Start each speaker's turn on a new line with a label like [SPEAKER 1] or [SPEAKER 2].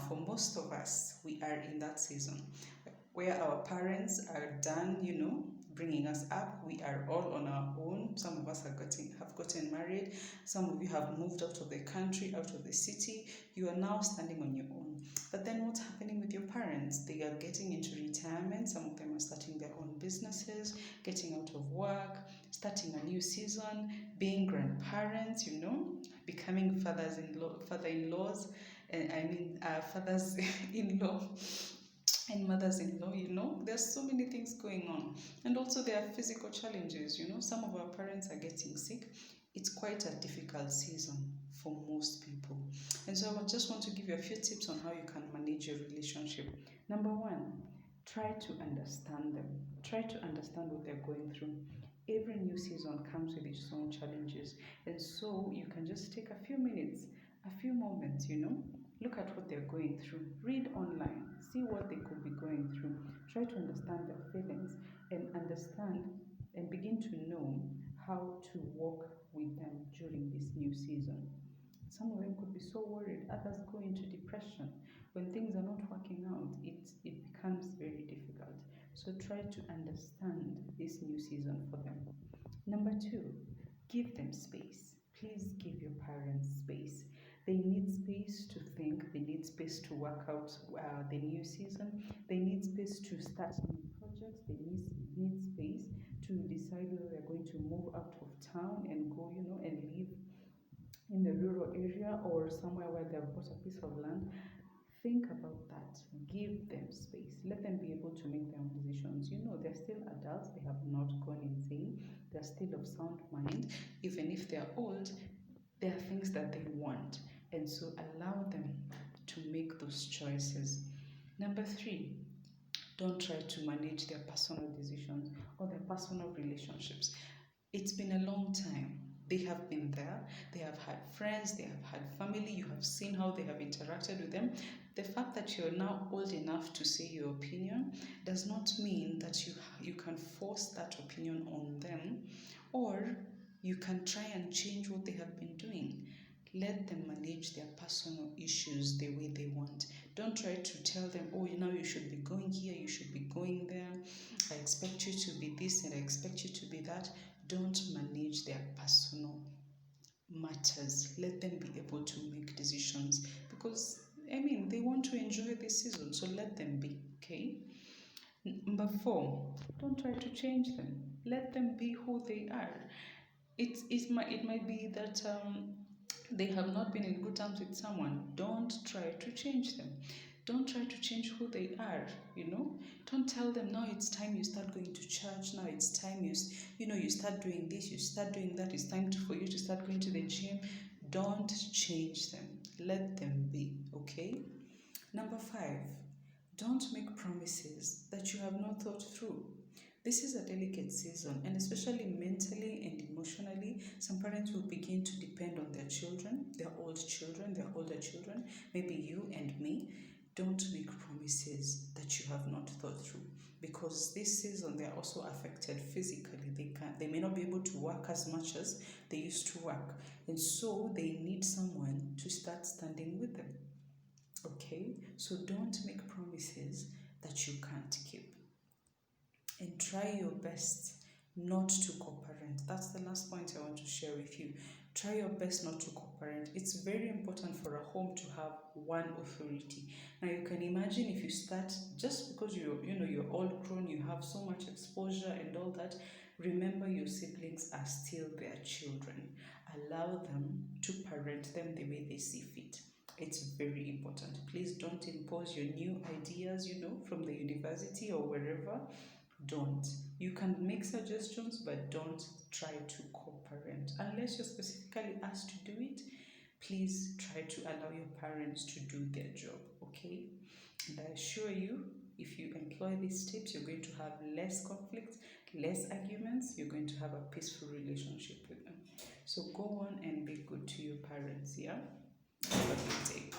[SPEAKER 1] for most of us, we are in that season where our parents are done, bringing us up. We are all on our own. Some of us have gotten married. Some of you have moved out of the country, out of the city. You are now standing on your own. But then what's happening with your parents? They are getting into retirement. Some of them are starting their own businesses, getting out of work, starting a new season, being grandparents, becoming father-in-laws, fathers-in-law and mothers-in-law. There's so many things going on. And also there are physical challenges. Some of our parents are getting sick. It's quite a difficult season for most people. And so I just want to give you a few tips on how you can manage your relationship. Number one, try to understand them. Try to understand what they're going through. Every new season comes with its own challenges. And so you can just take a few minutes, a few moments, look at what they're going through. Read online. See what they could be going through. Try to understand their feelings and understand and begin to know how to walk with them during this new season. Some of them could be so worried, others go into depression. When things are not working out, it becomes very difficult. So try to understand this new season for them. Number two, give them space. Please give your parents space. They need space to think. They need space to work out the new season. They need space to start new projects. They need space to decide whether they're going to move out of town and go, and live in the rural area or somewhere where they've bought a piece of land. Think about that. Give them space. Let them be able to make their own decisions. They're still adults. They have not gone insane. They're still of sound mind. Even if they're old, there are things that they want. And so allow them to make those choices. Number three, don't try to manage their personal decisions or their personal relationships. It's been a long time. They have been there. They have had friends. They have had family. You have seen how they have interacted with them. The fact that you're now old enough to say your opinion does not mean that you can force that opinion on them, or you can try and change what they have been doing. Let them manage their personal issues the way they want. Don't try to tell them, you should be going here, you should be going there. I expect you to be this and I expect you to be that. Don't manage their personal matters. Let them be able to make decisions because, they want to enjoy this season, so let them be, okay? Number four, don't try to change them. Let them be who they are. It might be that they have not been in good terms with someone. Don't try to change them. Don't try to change who they are, Don't tell them, now it's time you start going to church. Now it's time you start doing this, you start doing that. It's time for you to start going to the gym. Don't change them. Let them be, okay? Number five, don't make promises that you have not thought through. This is a delicate season, and especially mentally and emotionally, some parents will begin to depend on their children, their older children, maybe you and me. Don't make promises that you have not thought through, because this season they are also affected physically. They may not be able to work as much as they used to work, and so they need someone to start standing with them. Okay, so don't make promises that you can't keep. And try your best not to co-parent. That's the last point I want to share with you. Try your best not to co-parent. It's very important for a home to have one authority. Now you can imagine if you start, just because you're all grown, you have so much exposure and all that, remember your siblings are still their children. Allow them to parent them the way they see fit. It's very important. Please don't impose your new ideas, from the university or wherever. Don't. You can make suggestions, but don't try to co-parent. Unless you're specifically asked to do it, please try to allow your parents to do their job, okay? And I assure you, if you employ these tips, you're going to have less conflict, less arguments. You're going to have a peaceful relationship with them. So go on and be good to your parents, yeah? Have a good day.